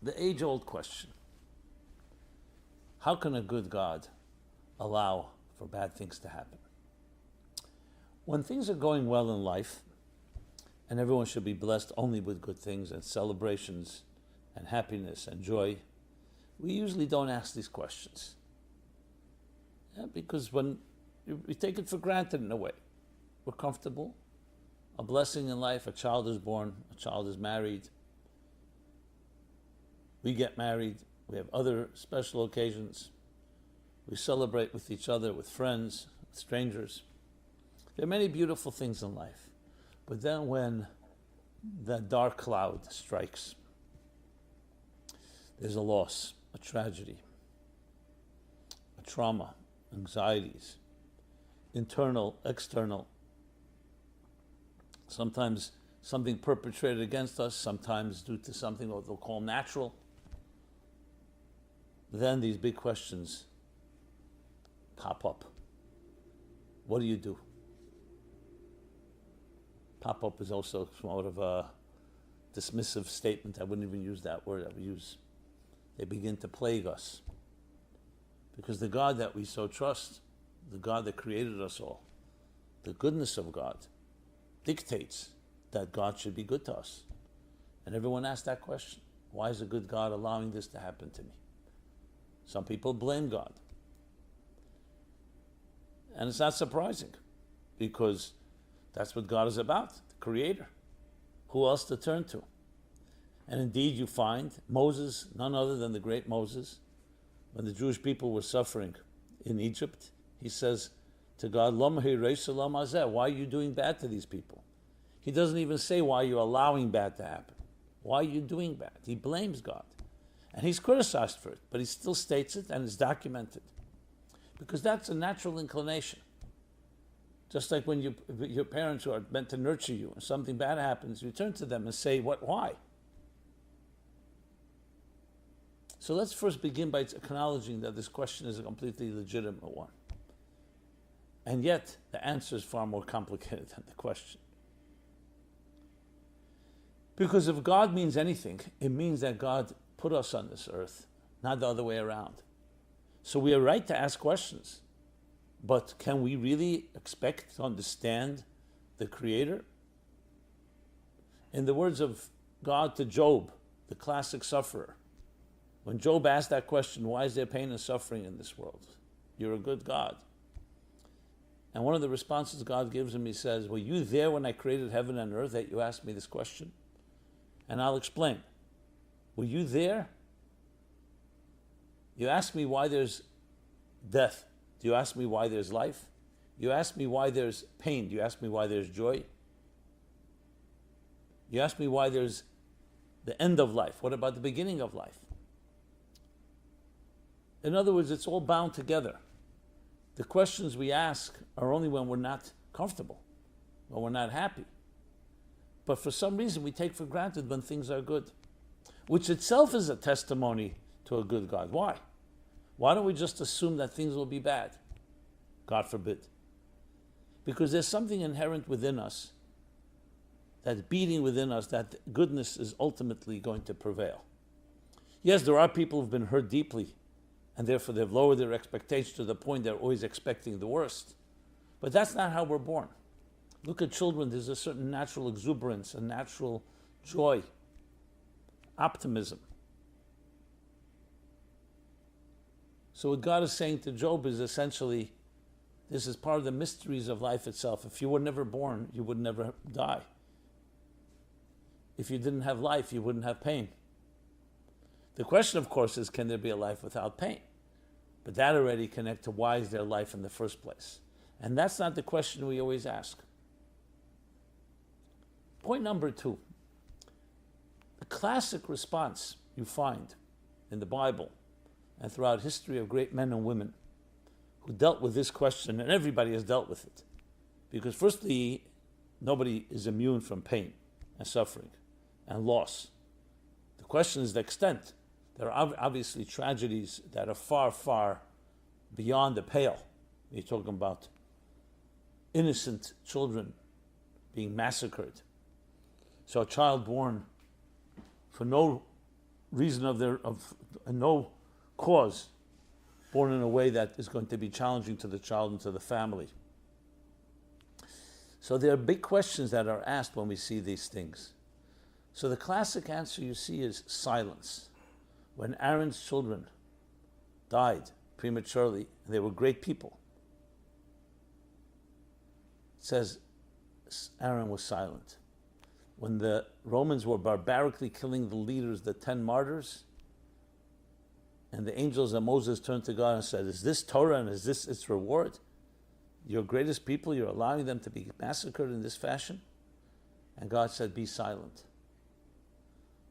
The age-old question: how can a good God allow for bad things to happen? When things are going well in life, and everyone should be blessed only with good things and celebrations and happiness and joy, we usually don't ask these questions. Because when we take it for granted in a way, we're comfortable, a blessing in life, a child is born, a child is married, we get married, we have other special occasions, we celebrate with each other, with friends, with strangers. There are many beautiful things in life, but then when the dark cloud strikes, there's a loss, a tragedy, a trauma, anxieties, internal, external, sometimes something perpetrated against us, sometimes due to something what they'll call natural. Then these big questions pop up. What do you do? Pop up is also somewhat of a dismissive statement. I wouldn't even use that word. I would use, they begin to plague us. Because the God that we so trust, the God that created us all, the goodness of God, dictates that God should be good to us. And everyone asks that question. Why is a good God allowing this to happen to me? Some people blame God. And it's not surprising, because that's what God is about, the Creator. Who else to turn to? And indeed you find Moses, none other than the great Moses, when the Jewish people were suffering in Egypt, he says to God, why are you doing bad to these people? He doesn't even say why you're allowing bad to happen. Why are you doing bad? He blames God. And he's criticized for it, but he still states it and it's documented. Because that's a natural inclination. Just like when your parents are meant to nurture you and something bad happens, you turn to them and say, why? So let's first begin by acknowledging that this question is a completely legitimate one. And yet, the answer is far more complicated than the question. Because if God means anything, it means that God put us on this earth, not the other way around. So we are right to ask questions. But can we really expect to understand the Creator? In the words of God to Job, the classic sufferer, when Job asked that question, why is there pain and suffering in this world? You're a good God. And one of the responses God gives him, he says, were you there when I created heaven and earth that you asked me this question? And I'll explain. Were you there? You asked me why there's death. Do you ask me why there's life? You ask me why there's pain. Do you ask me why there's joy? You ask me why there's the end of life. What about the beginning of life? In other words, it's all bound together. The questions we ask are only when we're not comfortable, when we're not happy. But for some reason, we take for granted when things are good, which itself is a testimony to a good God. Why? Why don't we just assume that things will be bad? God forbid. Because there's something inherent within us, that beating within us, that goodness is ultimately going to prevail. Yes, there are people who've been hurt deeply, and therefore they've lowered their expectations to the point they're always expecting the worst. But that's not how we're born. Look at children, there's a certain natural exuberance, a natural joy, optimism. So what God is saying to Job is essentially, this is part of the mysteries of life itself. If you were never born, you would never die. If you didn't have life, you wouldn't have pain. The question, of course, is can there be a life without pain? But that already connects to why is there life in the first place? And that's not the question we always ask. Point number 2. The classic response you find in the Bible and throughout history of great men and women who dealt with this question, and everybody has dealt with it. Because firstly, nobody is immune from pain and suffering and loss. The question is the extent. There are obviously tragedies that are far, far beyond the pale. You're talking about innocent children being massacred. So a child born for no reason of no cause, born in a way that is going to be challenging to the child and to the family. So there are big questions that are asked when we see these things. So the classic answer you see is silence. When Aaron's children died prematurely, they were great people, it says Aaron was silent. When the Romans were barbarically killing the leaders, the 10 martyrs, and the angels and Moses turned to God and said, is this Torah and is this its reward? Your greatest people, you're allowing them to be massacred in this fashion? And God said, be silent.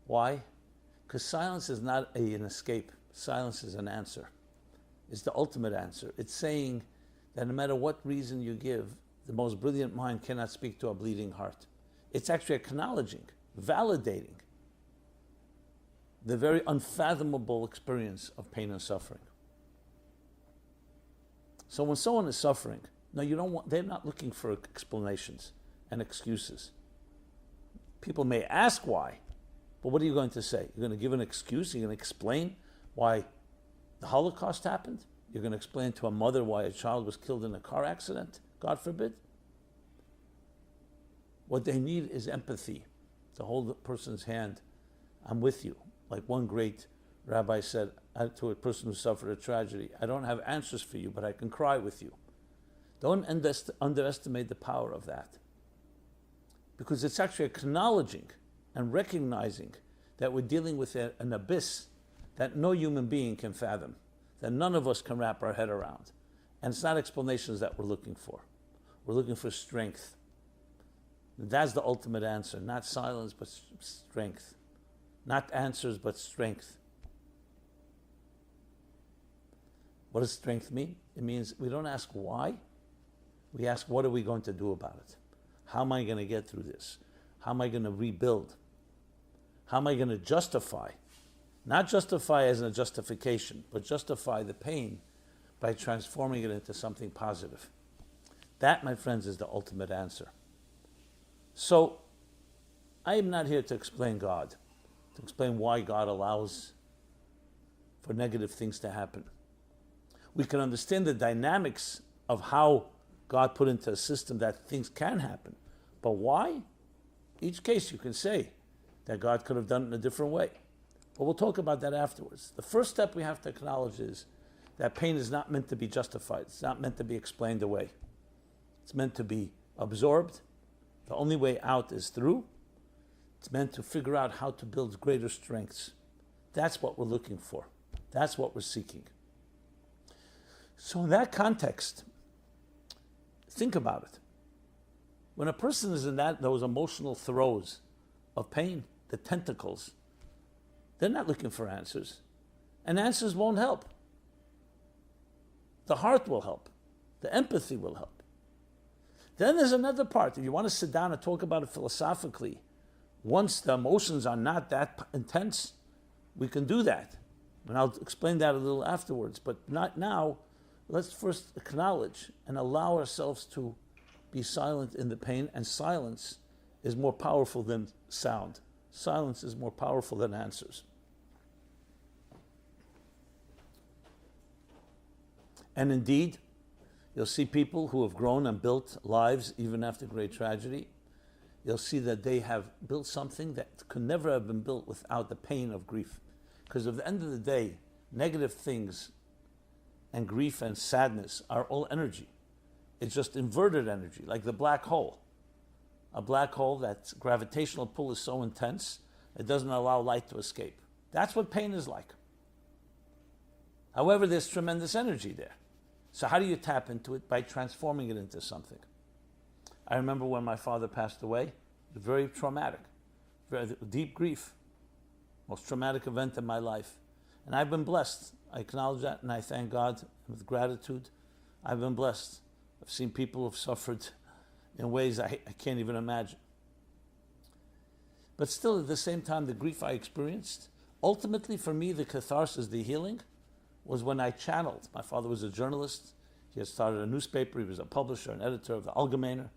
Why? Because silence is not an escape. Silence is an answer. It's the ultimate answer. It's saying that no matter what reason you give, the most brilliant mind cannot speak to a bleeding heart. It's actually acknowledging, validating the very unfathomable experience of pain and suffering. So when someone is suffering, they're not looking for explanations and excuses. People may ask why, but what are you going to say? You're going to give an excuse? You're going to explain why the Holocaust happened? You're going to explain to a mother why a child was killed in a car accident? God forbid. What they need is empathy, to hold the person's hand. I'm with you. Like one great rabbi said to a person who suffered a tragedy, I don't have answers for you, but I can cry with you. Don't underestimate the power of that. Because it's actually acknowledging and recognizing that we're dealing with an abyss that no human being can fathom, that none of us can wrap our head around. And it's not explanations that we're looking for. We're looking for strength. That's the ultimate answer. Not silence, but strength. Not answers, but strength. What does strength mean? It means we don't ask why. We ask, what are we going to do about it? How am I going to get through this? How am I going to rebuild? How am I going to justify? Not justify as a justification, but justify the pain by transforming it into something positive. That, my friends, is the ultimate answer. So, I am not here to explain God, to explain why God allows for negative things to happen. We can understand the dynamics of how God put into a system that things can happen. But why? Each case you can say that God could have done it in a different way. But we'll talk about that afterwards. The first step we have to acknowledge is that pain is not meant to be justified. It's not meant to be explained away. It's meant to be absorbed. The only way out is through. It's meant to figure out how to build greater strengths. That's what we're looking for. That's what we're seeking. So in that context, think about it. When a person is in those emotional throes of pain, the tentacles, they're not looking for answers. And answers won't help. The heart will help. The empathy will help. Then there's another part. If you want to sit down and talk about it philosophically, once the emotions are not that intense, we can do that. And I'll explain that a little afterwards. But not now. Let's first acknowledge and allow ourselves to be silent in the pain. And silence is more powerful than sound. Silence is more powerful than answers. And indeed, you'll see people who have grown and built lives even after great tragedy. You'll see that they have built something that could never have been built without the pain of grief. Because at the end of the day, negative things and grief and sadness are all energy. It's just inverted energy, like the black hole. A black hole, that gravitational pull is so intense, it doesn't allow light to escape. That's what pain is like. However, there's tremendous energy there. So how do you tap into it? By transforming it into something. I remember when my father passed away, it was very traumatic, very deep grief, most traumatic event in my life. And I've been blessed. I acknowledge that and I thank God with gratitude. I've been blessed. I've seen people who've suffered in ways I can't even imagine. But still, at the same time, the grief I experienced, ultimately for me, the catharsis, the healing, was when I channeled. My father was a journalist. He had started a newspaper. He was a publisher, an editor of the Allgemeiner.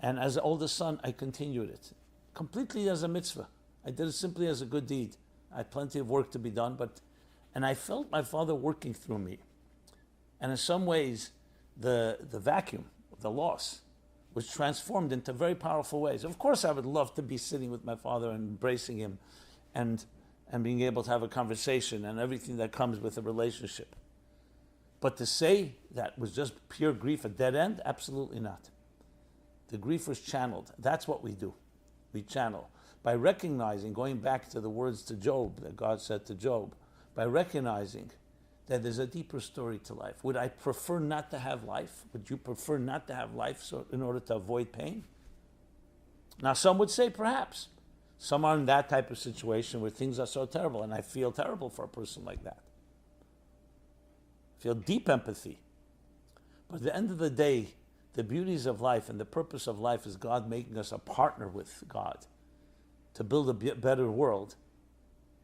And as the oldest son, I continued it. Completely as a mitzvah. I did it simply as a good deed. I had plenty of work to be done, and I felt my father working through me. And in some ways, the vacuum, the loss, was transformed into very powerful ways. Of course, I would love to be sitting with my father and embracing him and being able to have a conversation and everything that comes with a relationship. But to say that was just pure grief, a dead end, absolutely not. The grief was channeled. That's what we do. We channel. By recognizing, going back to the words to Job, that God said to Job, by recognizing that there's a deeper story to life. Would I prefer not to have life? Would you prefer not to have life so in order to avoid pain? Now, some would say perhaps. Some are in that type of situation where things are so terrible, and I feel terrible for a person like that. I feel deep empathy. But at the end of the day, the beauties of life and the purpose of life is God making us a partner with God to build a better world.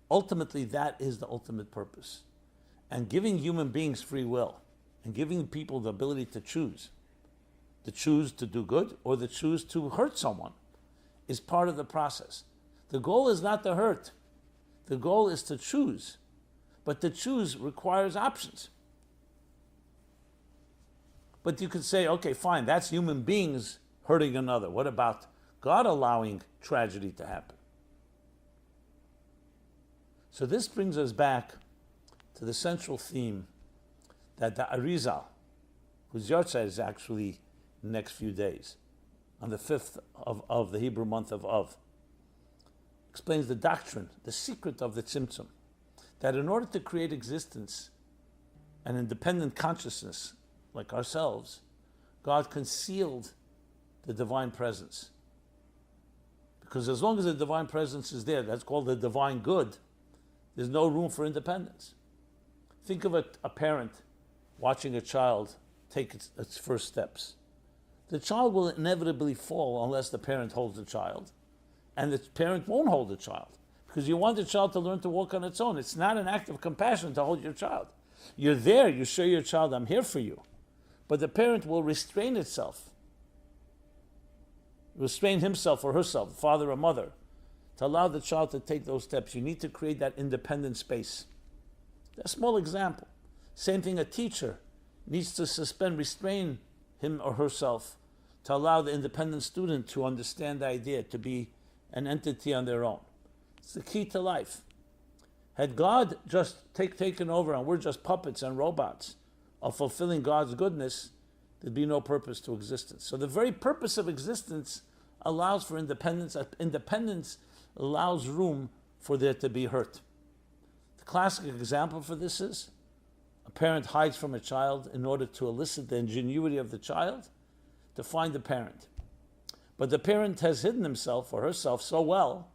Ultimately, that is the ultimate purpose. And giving human beings free will and giving people the ability to choose to do good or to choose to hurt someone is part of the process. The goal is not to hurt. The goal is to choose. But to choose requires options. But you could say, okay, fine, that's human beings hurting another. What about God allowing tragedy to happen? So this brings us back to the central theme that the Arizal, whose yahrzeit is actually the next few days, on the 5th of the Hebrew month of Av, explains the doctrine, the secret of the Tzimtzum, that in order to create existence, an independent consciousness like ourselves, God concealed the divine presence. Because as long as the divine presence is there, that's called the divine good, there's no room for independence. Think of a parent watching a child take its first steps. The child will inevitably fall unless the parent holds the child, and the parent won't hold the child because you want the child to learn to walk on its own. It's not an act of compassion to hold your child. You're there, you show your child, I'm here for you. But the parent will restrain itself, restrain himself or herself, father or mother, to allow the child to take those steps. You need to create that independent space. A small example. Same thing, a teacher needs to restrain him or herself to allow the independent student to understand the idea, to be an entity on their own. It's the key to life. Had God just taken over and we're just puppets and robots of fulfilling God's goodness, there'd be no purpose to existence. So the very purpose of existence allows for independence. Independence allows room for there to be hurt. The classic example for this is a parent hides from a child in order to elicit the ingenuity of the child to find the parent. But the parent has hidden himself or herself so well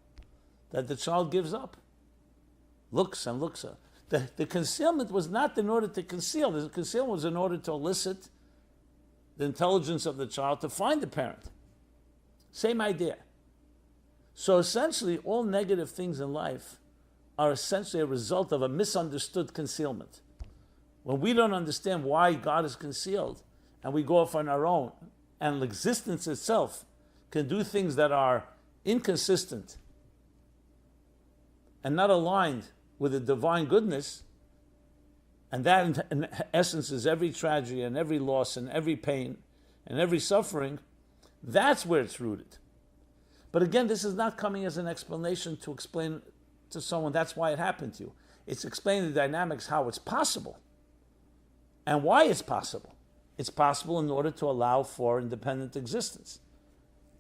that the child gives up. Looks and looks. The concealment was not in order to conceal. The concealment was in order to elicit the intelligence of the child to find the parent. Same idea. So essentially, all negative things in life are essentially a result of a misunderstood concealment. When we don't understand why God is concealed, and we go off on our own, and existence itself can do things that are inconsistent and not aligned with the divine goodness, and that in essence is every tragedy and every loss and every pain and every suffering, that's where it's rooted. But again, this is not coming as an explanation to explain to someone that's why it happened to you. It's explaining the dynamics, how it's possible and why it's possible. It's possible in order to allow for independent existence.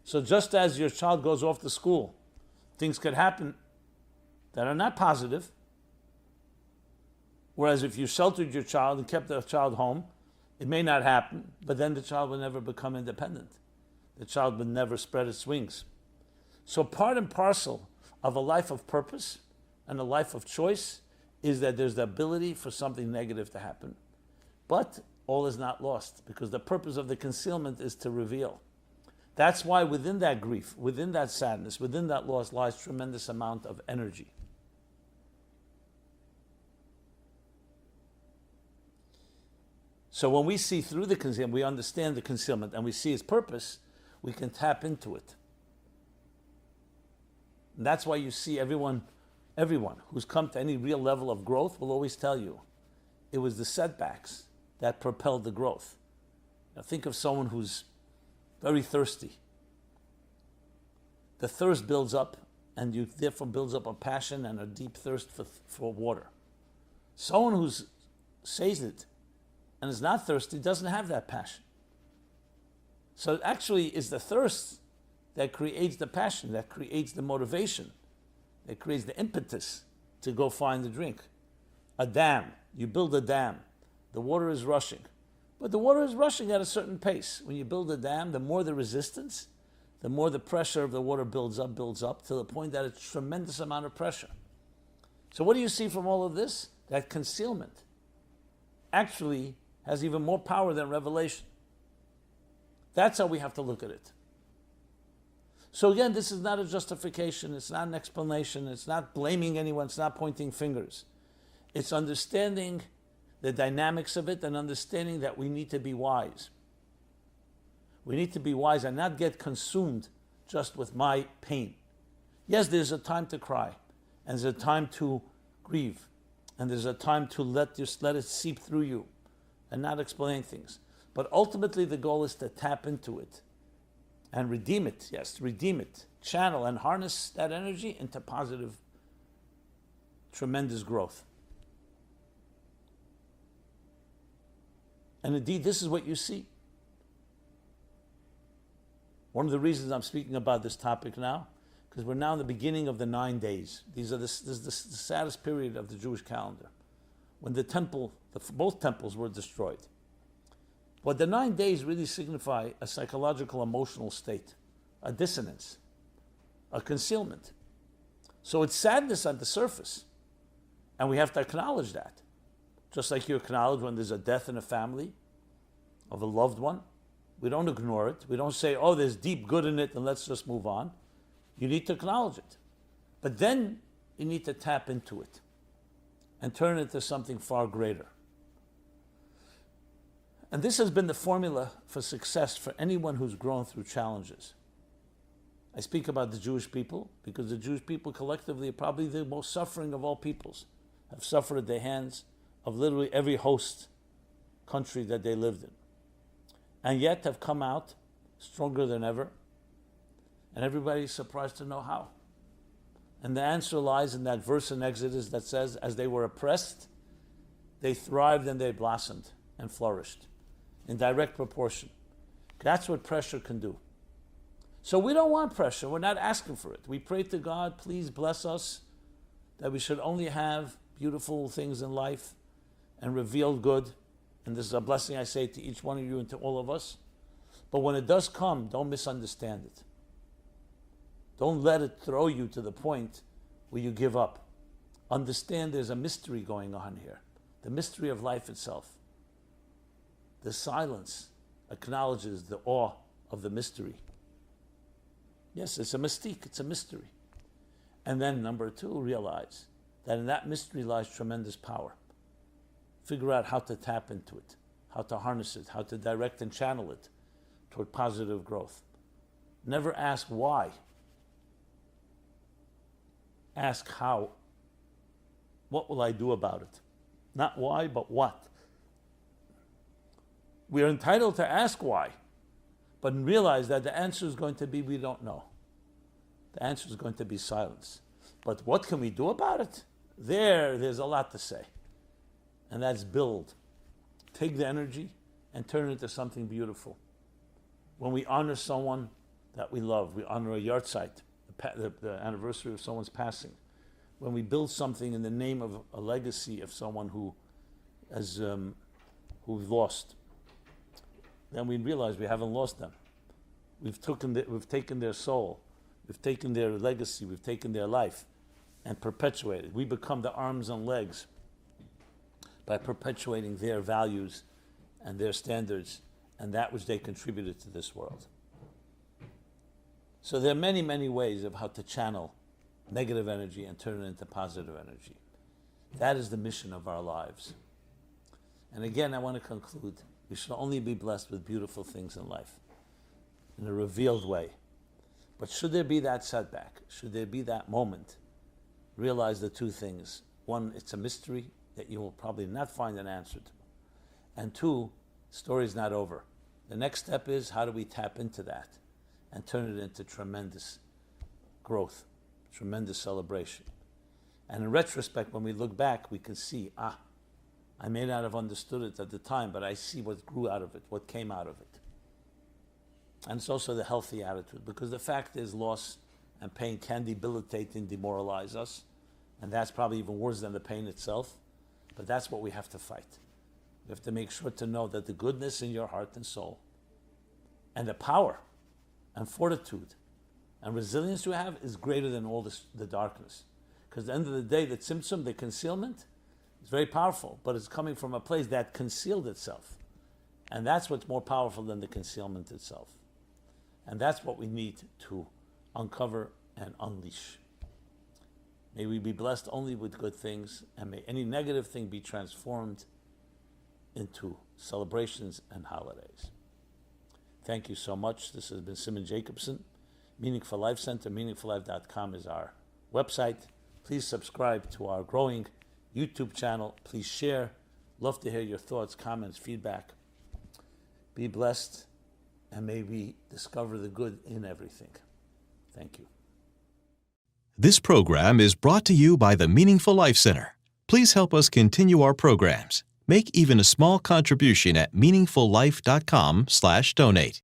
So just as your child goes off to school, things could happen that are not positive. Whereas if you sheltered your child and kept the child home, it may not happen, but then the child will never become independent. The child will never spread its wings. So part and parcel of a life of purpose and a life of choice is that there's the ability for something negative to happen. But all is not lost, because the purpose of the concealment is to reveal. That's why within that grief, within that sadness, within that loss lies tremendous amount of energy. So when we see through the concealment, we understand the concealment and we see its purpose, we can tap into it. And that's why you see everyone Everyone who's come to any real level of growth will always tell you it was the setbacks that propelled the growth. Now think of someone who's very thirsty. The thirst builds up, and you therefore builds up a passion and a deep thirst for water. Someone who's sated and is not thirsty doesn't have that passion. So it actually is the thirst that creates the passion, that creates the motivation, that creates the impetus to go find the drink. A dam, you build a dam, the water is rushing. But the water is rushing at a certain pace. When you build a dam, the more the resistance, the more the pressure of the water builds up to the point that it's a tremendous amount of pressure. So what do you see from all of this? That concealment actually has even more power than revelation. That's how we have to look at it. So again, this is not a justification, it's not an explanation, it's not blaming anyone, it's not pointing fingers. It's understanding the dynamics of it and understanding that we need to be wise. We need to be wise and not get consumed just with my pain. Yes, there's a time to cry, and there's a time to grieve, and there's a time to let it seep through you and not explain things. But ultimately the goal is to tap into it and redeem it, channel and harness that energy into positive, tremendous growth. And indeed, this is what you see. One of the reasons I'm speaking about this topic now, because we're now in the beginning of the 9 days. This is the saddest period of the Jewish calendar, when both temples were destroyed. But the 9 days really signify a psychological, emotional state, a dissonance, a concealment. So it's sadness on the surface, and we have to acknowledge that. Just like you acknowledge when there's a death in a family of a loved one. We don't ignore it. We don't say, oh, there's deep good in it and let's just move on. You need to acknowledge it. But then you need to tap into it and turn it into something far greater. And this has been the formula for success for anyone who's grown through challenges. I speak about the Jewish people because the Jewish people collectively are probably the most suffering of all peoples, have suffered at the hands of literally every host country that they lived in, and yet have come out stronger than ever, and everybody's surprised to know how. And the answer lies in that verse in Exodus that says, as they were oppressed, they thrived and they blossomed and flourished in direct proportion. That's what pressure can do. So we don't want pressure. We're not asking for it. We pray to God, please bless us, that we should only have beautiful things in life and revealed good. And this is a blessing I say to each one of you and to all of us. But when it does come, don't misunderstand it. Don't let it throw you to the point where you give up. Understand there's a mystery going on here. The mystery of life itself. The silence acknowledges the awe of the mystery. Yes, it's a mystique, it's a mystery. And then number two, realize that in that mystery lies tremendous power. Figure out how to tap into it, how to harness it, how to direct and channel it toward positive growth. Never ask why. Ask how. What will I do about it? Not why, but what. We are entitled to ask why, but realize that the answer is going to be we don't know. The answer is going to be silence. But what can we do about it? There's a lot to say. And that's build. Take the energy and turn it into something beautiful. When we honor someone that we love, we honor a yahrzeit, the anniversary of someone's passing. When we build something in the name of a legacy of someone who has who've lost, then we realize we haven't lost them. We've taken their soul, we've taken their legacy, we've taken their life, and perpetuated. We become the arms and legs by perpetuating their values and their standards and that which they contributed to this world. So there are many, many ways of how to channel negative energy and turn it into positive energy. That is the mission of our lives. And again, I want to conclude, we should only be blessed with beautiful things in life, in a revealed way. But should there be that setback, should there be that moment realize the two things. One, it's a mystery that you will probably not find an answer to. And two, the story is not over. The next step is, how do we tap into that and turn it into tremendous growth, tremendous celebration. And in retrospect, when we look back, we can see, I may not have understood it at the time, but I see what grew out of it, what came out of it. And it's also the healthy attitude, because the fact is, loss and pain can debilitate and demoralize us, and that's probably even worse than the pain itself, but that's what we have to fight. We have to make sure to know that the goodness in your heart and soul, and the power and fortitude and resilience you have is greater than all the darkness. Because at the end of the day, the tzimtzum, the concealment, is very powerful, but it's coming from a place that concealed itself. And that's what's more powerful than the concealment itself. And that's what we need to uncover and unleash. May we be blessed only with good things, and may any negative thing be transformed into celebrations and holidays. Thank you so much. This has been Simon Jacobson. Meaningful Life Center, meaningfullife.com is our website. Please subscribe to our growing YouTube channel. Please share. Love to hear your thoughts, comments, feedback. Be blessed, and may we discover the good in everything. Thank you. This program is brought to you by the Meaningful Life Center. Please help us continue our programs. Make even a small contribution at meaningfullife.com/donate.